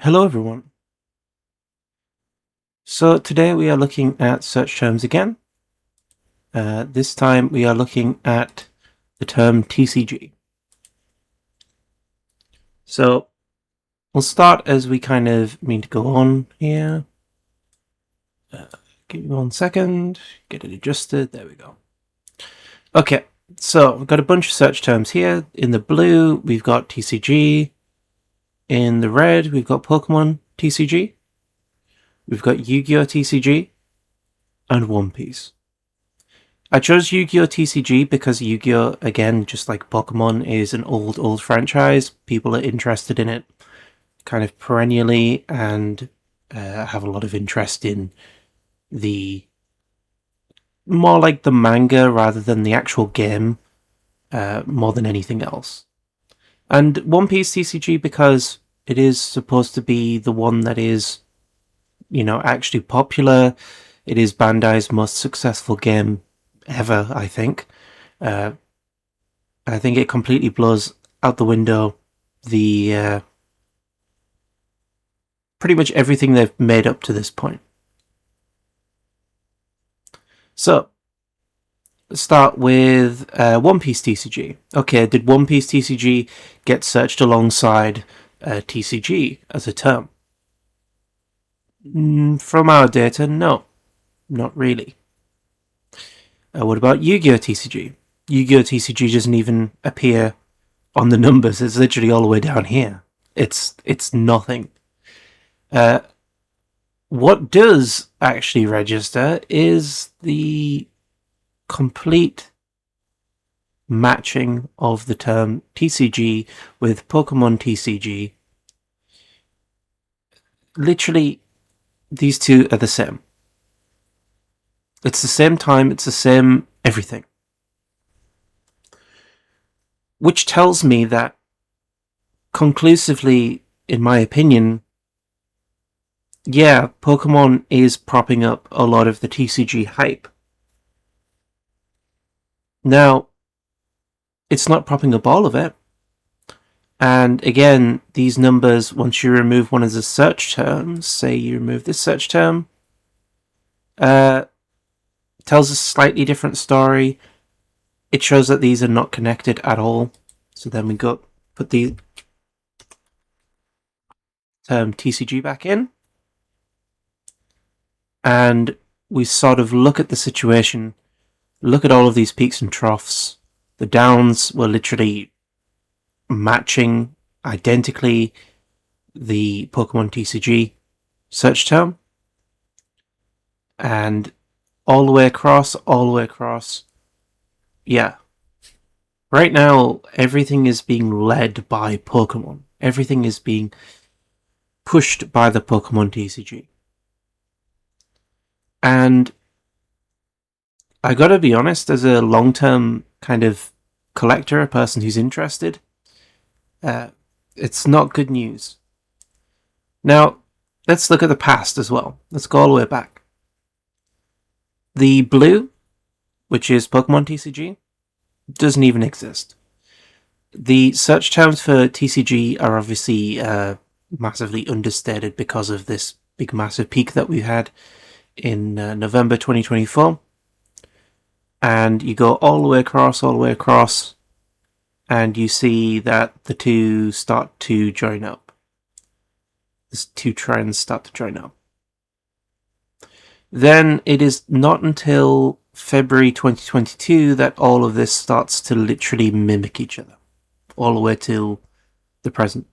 Hello everyone. So today we are looking at search terms again. This time we are looking at the term TCG. So we'll start as we kind of mean to go on here. Give me 1 second, get it adjusted, there we go. Okay, so we've got a bunch of search terms here. In the blue we've got TCG. In the red we've got Pokémon TCG. We've got Yu-Gi-Oh TCG and One Piece. I chose Yu-Gi-Oh TCG because Yu-Gi-Oh, again, just like Pokemon, is an old franchise. People are interested in it kind of perennially and have a lot of interest in the more like the manga rather than the actual game, more than anything else. And One Piece TCG because it is supposed to be the one that is, actually popular. It is Bandai's most successful game ever, I think. I think it completely blows out the window the pretty much everything they've made up to this point. So, let's start with One Piece TCG. Okay, did One Piece TCG get searched alongside TCG as a term? From our data, no, not really. What about Yu-Gi-Oh TCG? Yu-Gi-Oh TCG doesn't even appear on the numbers. It's literally all the way down here. It's nothing. What does actually register is the complete matching of the term TCG with Pokemon TCG. Literally, these two are the same. It's the same time, it's the same everything. Which tells me that, conclusively, in my opinion, yeah, Pokemon is propping up a lot of the TCG hype. Now, it's not propping up all of it. And again, these numbers, once you remove one of the search terms, say you remove this search term, tells a slightly different story. It shows that these are not connected at all. So then we put the term TCG back in. And we sort of look at the situation, look at all of these peaks and troughs. The downs were literally matching identically the Pokemon TCG search term. And all the way across, yeah. Right now, everything is being led by Pokemon. Everything is being pushed by the Pokemon TCG. And I gotta be honest, as a long-term kind of collector, a person who's interested, it's not good news. Now, let's look at the past as well. Let's go all the way back. The blue, which is Pokemon TCG, doesn't even exist. The search terms for TCG are obviously massively understated because of this big massive peak that we had in November 2024. And you go all the way across, and you see that the two start to join up. These two trends start to join up. Then it is not until February 2022 that all of this starts to literally mimic each other, all the way till the present.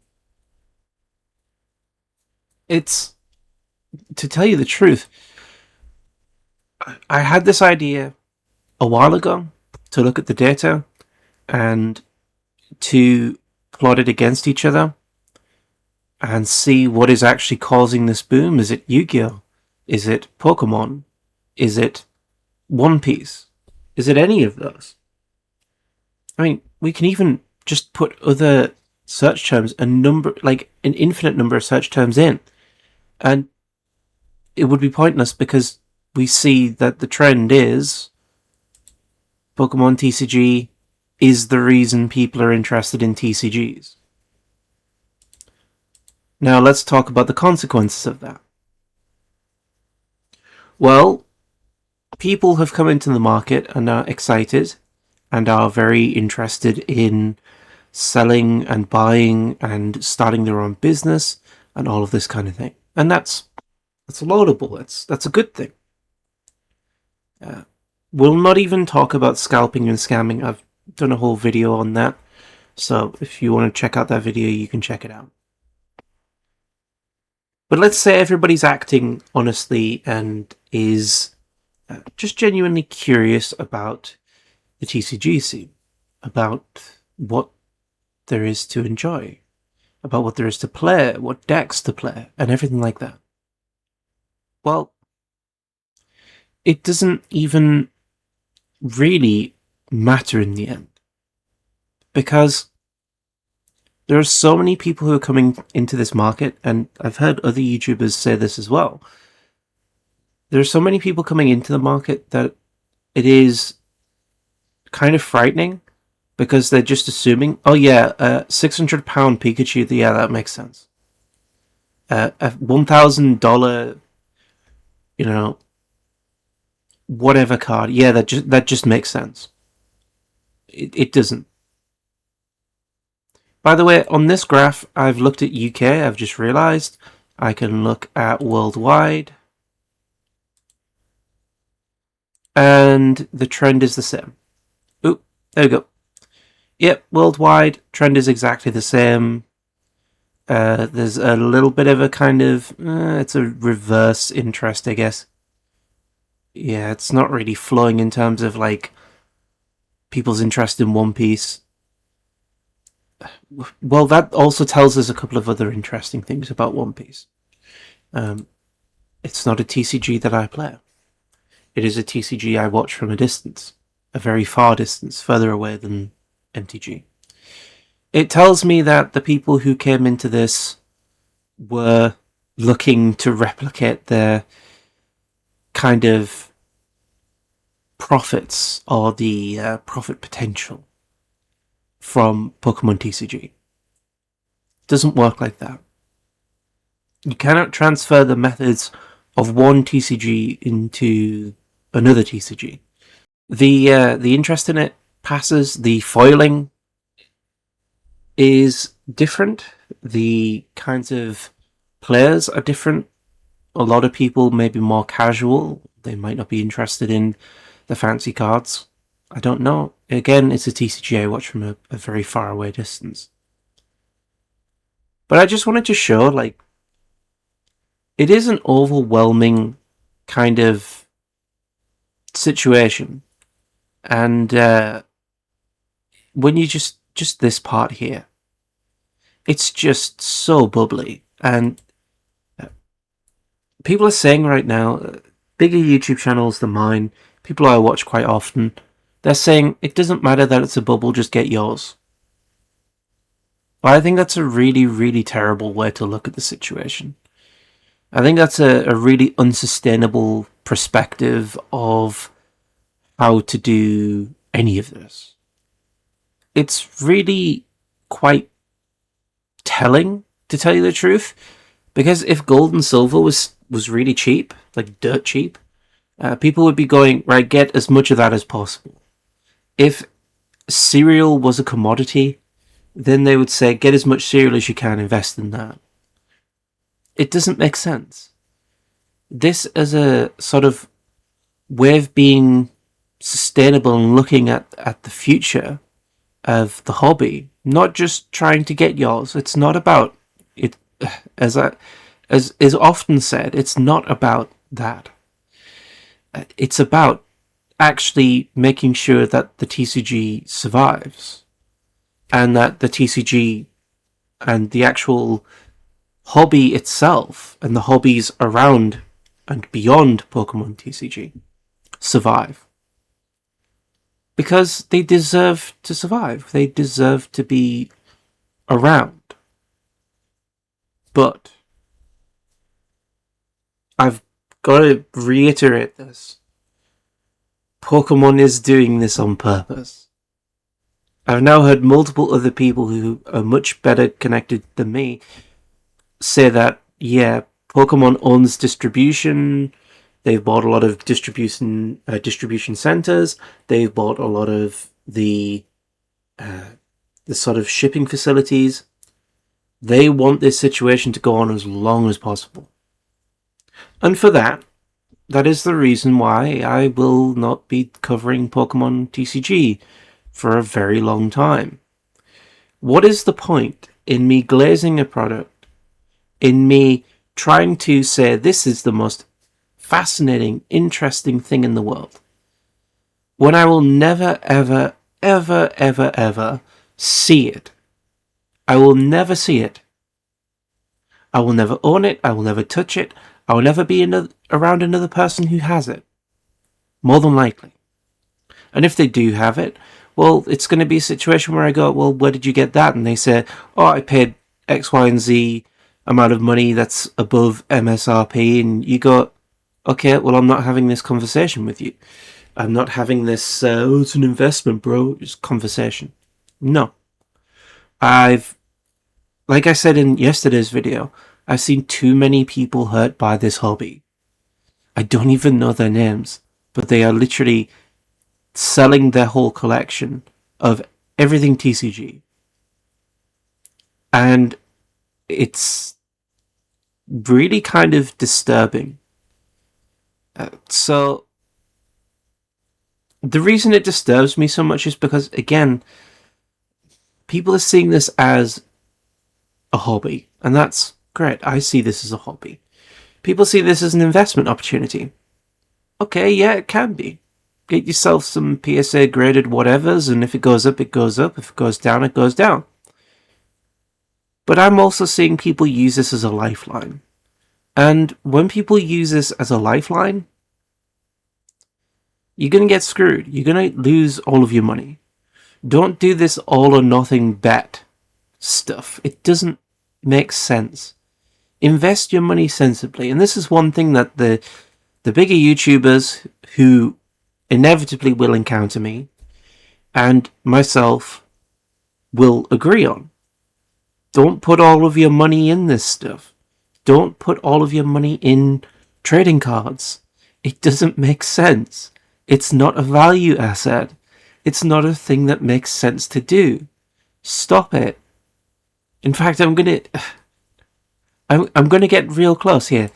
It's, to tell you the truth, I had this idea a while ago to look at the data and to plot it against each other and see what is actually causing this boom. Is it Yu-Gi-Oh? Is it Pokemon? Is it One Piece? Is it any of those? I mean, we can even just put other search terms, an infinite number of search terms in, and it would be pointless because we see that the trend is Pokemon TCG is the reason people are interested in TCGs. Now let's talk about the consequences of that. Well, people have come into the market and are excited and are very interested in selling and buying and starting their own business and all of this kind of thing. And that's laudable. That's a good thing. We'll not even talk about scalping and scamming. I've done a whole video on that. So if you want to check out that video, you can check it out. But let's say everybody's acting honestly and is just genuinely curious about the TCG scene, about what there is to enjoy, about what there is to play, what decks to play, and everything like that. Well, it doesn't even really matter in the end, because there are so many people who are coming into this market, and I've heard other YouTubers say this as well. There are so many people coming into the market that it is kind of frightening, because they're just assuming, oh yeah, £600 Pikachu, yeah, that makes sense. A $1,000, whatever card, yeah, that just makes sense. It doesn't. By the way, on this graph, I've looked at UK. I've just realized I can look at worldwide, and the trend is the same. Oop, there we go. Yep, worldwide trend is exactly the same. There's a little bit of a kind of it's a reverse interest, I guess. Yeah, it's not really flowing in terms of like people's interest in One Piece. Well, that also tells us a couple of other interesting things about One Piece. It's not a TCG that I play. It is a TCG I watch from a distance, a very far distance, further away than MTG. It tells me that the people who came into this were looking to replicate their kind of profits or the profit potential from Pokemon TCG. It doesn't work like that. You cannot transfer the methods of one TCG into another TCG. The interest in it passes. The foiling is different. The kinds of players are different. A lot of people may be more casual. They might not be interested in the fancy cards. I don't know. Again, it's a TCG I watch from a very far away distance. But I just wanted to show, like, it is an overwhelming kind of situation. And when you just this part here, it's just so bubbly. And people are saying right now, bigger YouTube channels than mine, people I watch quite often, they're saying it doesn't matter that it's a bubble, just get yours. But I think that's a really, really terrible way to look at the situation. I think that's a really unsustainable perspective of how to do any of this. It's really quite telling, to tell you the truth, because if gold and silver was really cheap, like dirt cheap, people would be going, right, get as much of that as possible. If cereal was a commodity, then they would say, get as much cereal as you can, invest in that. It doesn't make sense. This as a sort of way of being sustainable and looking at the future of the hobby, not just trying to get yours. It's not about it, as is often said, it's not about that. It's about actually making sure that the TCG survives, and that the TCG and the actual hobby itself and the hobbies around and beyond Pokemon TCG survive. Because they deserve to survive. They deserve to be around. But I've got to reiterate this. Pokemon is doing this on purpose. I've now heard multiple other people who are much better connected than me say that, yeah, Pokemon owns distribution. They've bought a lot of distribution centers. They've bought a lot of the sort of shipping facilities. They want this situation to go on as long as possible. And for that is the reason why I will not be covering Pokemon TCG for a very long time. What is the point in me glazing a product, in me trying to say this is the most fascinating, interesting thing in the world, when I will never, ever, ever, ever, ever see it? I will never see it. I will never own it. I will never touch it. I will never be around another person who has it. More than likely. And if they do have it, well, it's going to be a situation where I go, well, where did you get that? And they say, oh, I paid X, Y, and Z amount of money that's above MSRP. And you go, okay, well, I'm not having this conversation with you. I'm not having this, oh, it's an investment, bro, it's conversation. No. Like I said in yesterday's video, I've seen too many people hurt by this hobby. I don't even know their names, but they are literally selling their whole collection of everything TCG. And it's really kind of disturbing. So the reason it disturbs me so much is because, again, people are seeing this as a hobby, and that's great. I see this as a hobby. People see this as an investment opportunity. Okay, yeah, it can be. Get yourself some PSA graded whatevers, and if it goes up, it goes up. If it goes down, it goes down. But I'm also seeing people use this as a lifeline. And when people use this as a lifeline, you're going to get screwed. You're going to lose all of your money. Don't do this all or nothing bet stuff. It doesn't make sense. Invest your money sensibly. And this is one thing that the bigger YouTubers who inevitably will encounter me and myself will agree on. Don't put all of your money in this stuff. Don't put all of your money in trading cards. It doesn't make sense. It's not a value asset. It's not a thing that makes sense to do. Stop it. In fact, I'm gonna get real close here.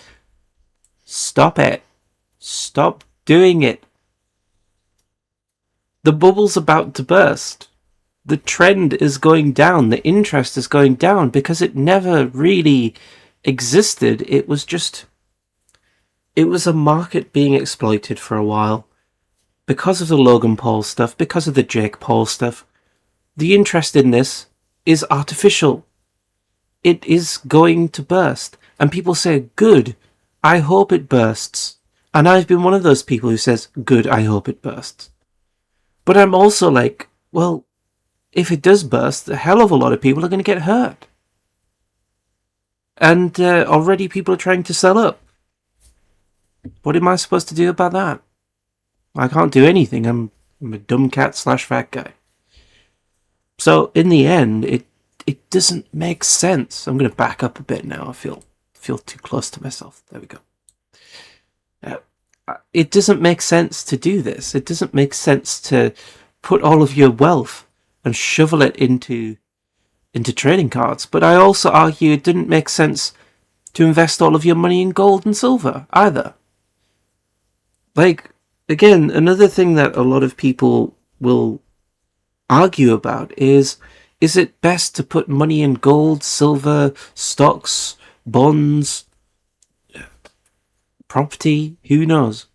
Stop it. Stop doing it. The bubble's about to burst. The trend is going down. The interest is going down because it never really existed. It was a market being exploited for a while. Because of the Logan Paul stuff, because of the Jake Paul stuff, the interest in this is artificial. It is going to burst. And people say, good, I hope it bursts. And I've been one of those people who says, good, I hope it bursts. But I'm also like, well, if it does burst, a hell of a lot of people are going to get hurt. And already people are trying to sell up. What am I supposed to do about that? I can't do anything. I'm a dumb cat / fat guy. So in the end, it doesn't make sense. I'm going to back up a bit now. I feel too close to myself. There we go. It doesn't make sense to do this. It doesn't make sense to put all of your wealth and shovel it into trading cards. But I also argue it didn't make sense to invest all of your money in gold and silver either. Like, again, another thing that a lot of people will argue about is it best to put money in gold, silver, stocks, bonds, property? Who knows?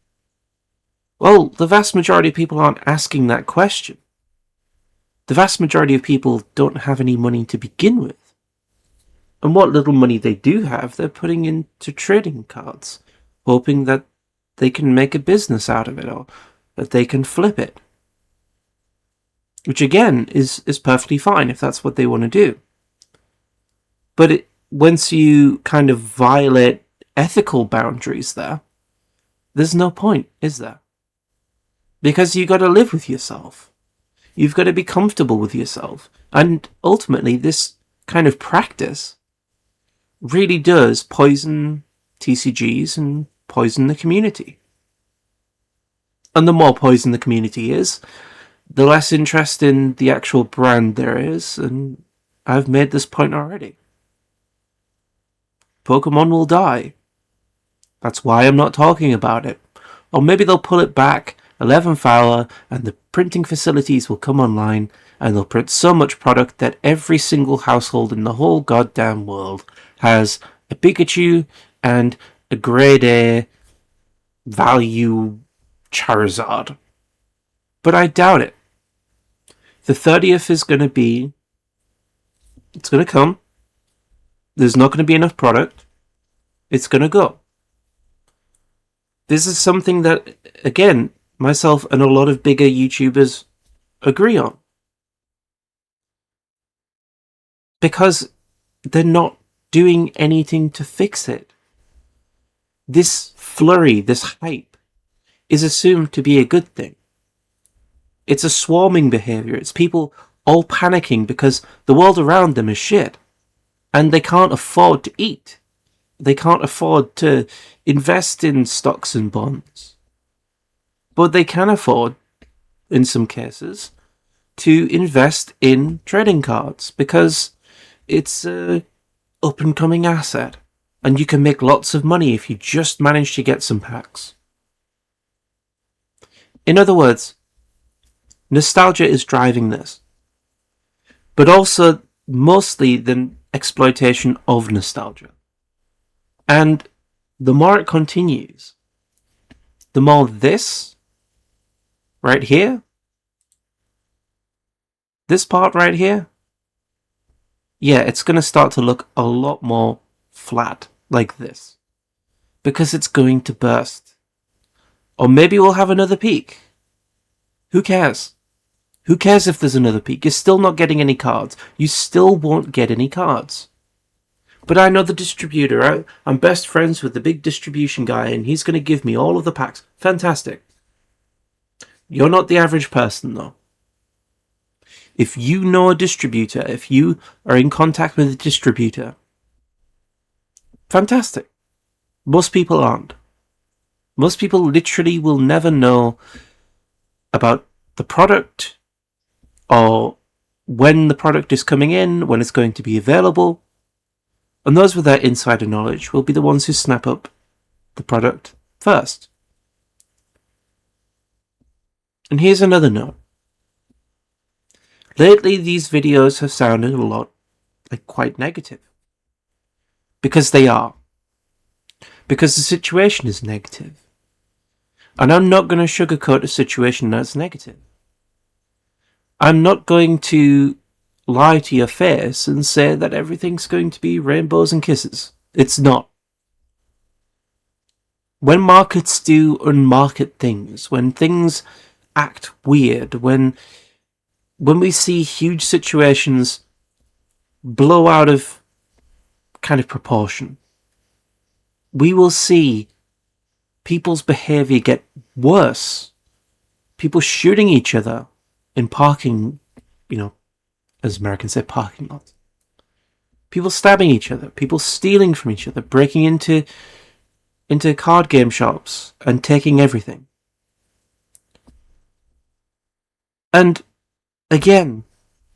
Well, the vast majority of people aren't asking that question. The vast majority of people don't have any money to begin with. And what little money they do have, they're putting into trading cards, hoping that they can make a business out of it or that they can flip it. Which again is perfectly fine if that's what they want to do. But once you kind of violate ethical boundaries there's no point, is there? Because you got to live with yourself. You've got to be comfortable with yourself. And ultimately, this kind of practice really does poison TCGs and poison the community. And the more poison the community is, the less interest in the actual brand there is, and I've made this point already. Pokemon will die. That's why I'm not talking about it. Or maybe they'll pull it back 11th hour and the printing facilities will come online and they'll print so much product that every single household in the whole goddamn world has a Pikachu and a grade A value Charizard. But I doubt it. The 30th is going to be... It's going to come. There's not going to be enough product. It's going to go. This is something that, again, myself and a lot of bigger YouTubers agree on. Because they're not doing anything to fix it. This flurry, this hype, is assumed to be a good thing. It's a swarming behaviour. It's people all panicking because the world around them is shit. And they can't afford to eat. They can't afford to invest in stocks and bonds. But they can afford, in some cases, to invest in trading cards because it's a up-and-coming asset. And you can make lots of money if you just manage to get some packs. In other words, nostalgia is driving this. But also, mostly, the exploitation of nostalgia. And the more it continues, the more this, right here, this part right here, yeah, it's going to start to look a lot more flat, like this. Because it's going to burst. Or maybe we'll have another peak. Who cares? Who cares if there's another peak? You're still not getting any cards. You still won't get any cards. But I know the distributor. I'm best friends with the big distribution guy, and he's going to give me all of the packs. Fantastic. You're not the average person, though. If you know a distributor, if you are in contact with a distributor, fantastic. Most people aren't. Most people literally will never know about the product or when the product is coming in, when it's going to be available. And those with that insider knowledge will be the ones who snap up the product first. And here's another note. Lately, these videos have sounded a lot like quite negative. Because they are. Because the situation is negative. And I'm not going to sugarcoat a situation that's negative. I'm not going to lie to your face and say that everything's going to be rainbows and kisses. It's not. When markets do unmarket things, when things act weird, when we see huge situations blow out of kind of proportion, we will see people's behaviour get worse. People shooting each other in parking, as Americans say, parking lots. People stabbing each other, people stealing from each other, breaking into card game shops and taking everything. And again,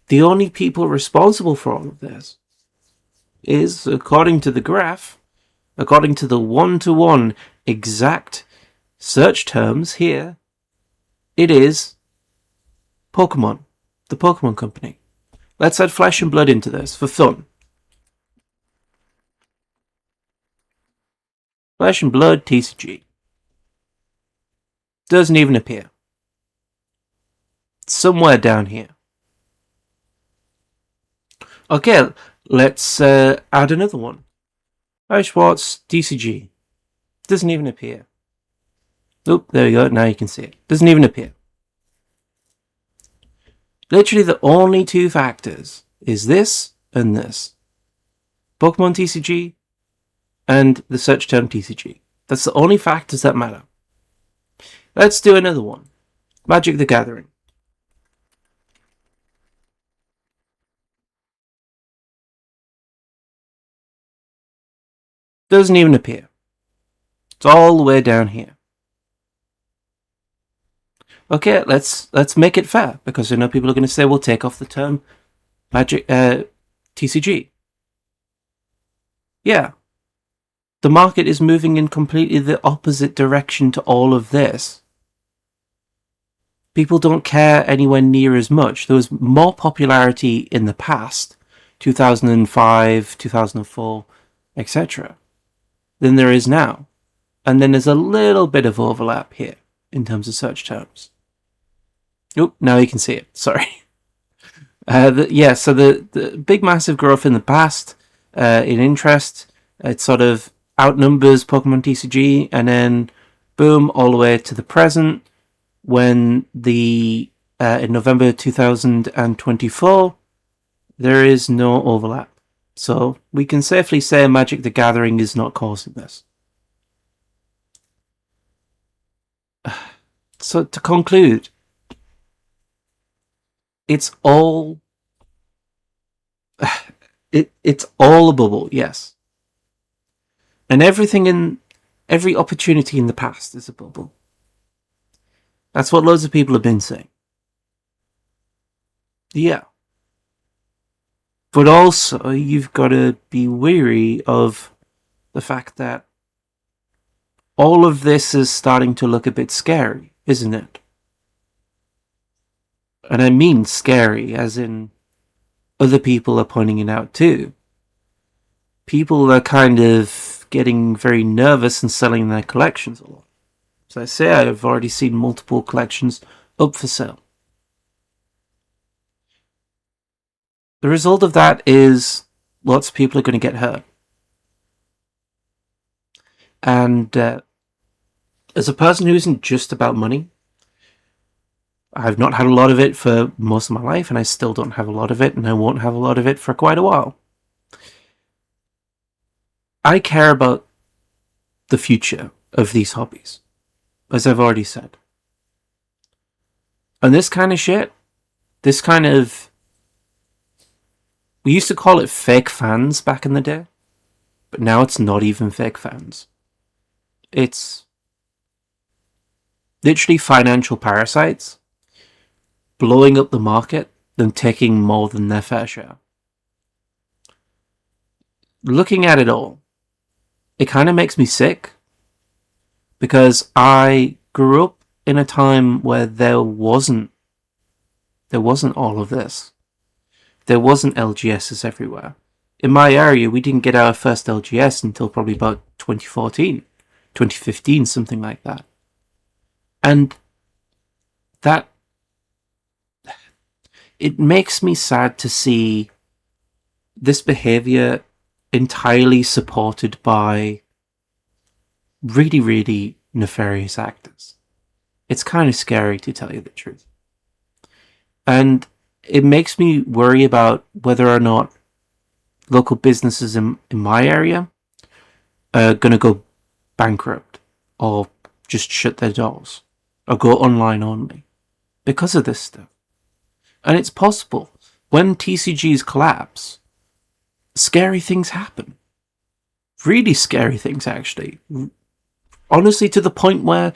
the only people responsible for all of this is, according to the graph, according to the one-to-one exact search terms here, it is Pokemon, the Pokemon Company. Let's add flesh and blood into this for fun. Flesh and Blood TCG. Doesn't even appear. It's somewhere down here. Okay, let's add another one. Schwartz TCG. Doesn't even appear. Oop, there we go. Now you can see it. Doesn't even appear. Literally the only two factors is this and this. Pokemon TCG and the search term TCG. That's the only factors that matter. Let's do another one. Magic the Gathering. Doesn't even appear. It's all the way down here. Okay, let's make it fair, because I know people are going to say we'll take off the term Magic TCG. Yeah. The market is moving in completely the opposite direction to all of this. People don't care anywhere near as much. There was more popularity in the past, 2005, 2004, etc., than there is now. And then there's a little bit of overlap here in terms of search terms. Oh, now you can see it. Sorry. So the big massive growth in the past in interest, it sort of outnumbers Pokemon TCG, and then boom, all the way to the present, when in November 2024, there is no overlap. So we can safely say Magic the Gathering is not causing this. So to conclude, it's all it's all a bubble, yes. And every opportunity in the past is a bubble. That's what loads of people have been saying. Yeah. But also, you've got to be wary of the fact that all of this is starting to look a bit scary, isn't it? And I mean scary, as in other people are pointing it out too. People are kind of getting very nervous and selling their collections a lot. As I say, I've already seen multiple collections up for sale. The result of that is lots of people are going to get hurt. And as a person who isn't just about money, I've not had a lot of it for most of my life, and I still don't have a lot of it, and I won't have a lot of it for quite a while. I care about the future of these hobbies, as I've already said. And this kind of shit, we used to call it fake fans back in the day, but now it's not even fake fans. It's literally financial parasites blowing up the market and taking more than their fair share. Looking at it all, it kind of makes me sick, because I grew up in a time where there wasn't all of this. There wasn't LGSs everywhere. In my area, we didn't get our first LGS until probably about 2014, 2015, something like that. And that, it makes me sad to see this behavior entirely supported by really, really nefarious actors. It's kind of scary, to tell you the truth. And it makes me worry about whether or not local businesses in my area are going to go bankrupt, or just shut their doors, or go online only because of this stuff. And it's possible. When TCGs collapse, scary things happen. Really scary things, actually. Honestly, to the point where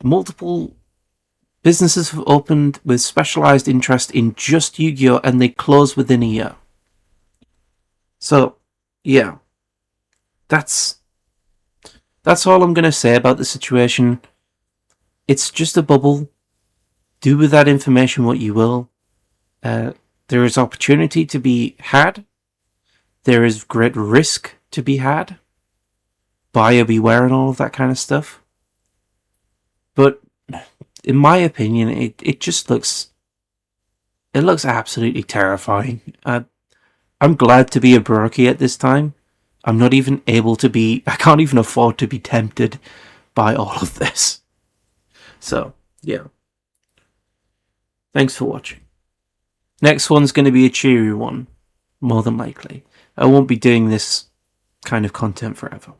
multiple businesses have opened with specialized interest in just Yu-Gi-Oh! And they close within a year. So, yeah. That's all I'm going to say about the situation. It's just a bubble. Do with that information what you will. There is opportunity to be had. There is great risk to be had. Buyer beware and all of that kind of stuff. But in my opinion, it just looks absolutely terrifying. I'm glad to be a brokey at this time. I'm not even able to be, I can't even afford to be tempted by all of this. So, yeah. Thanks for watching. Next one's going to be a cheery one, more than likely. I won't be doing this kind of content forever.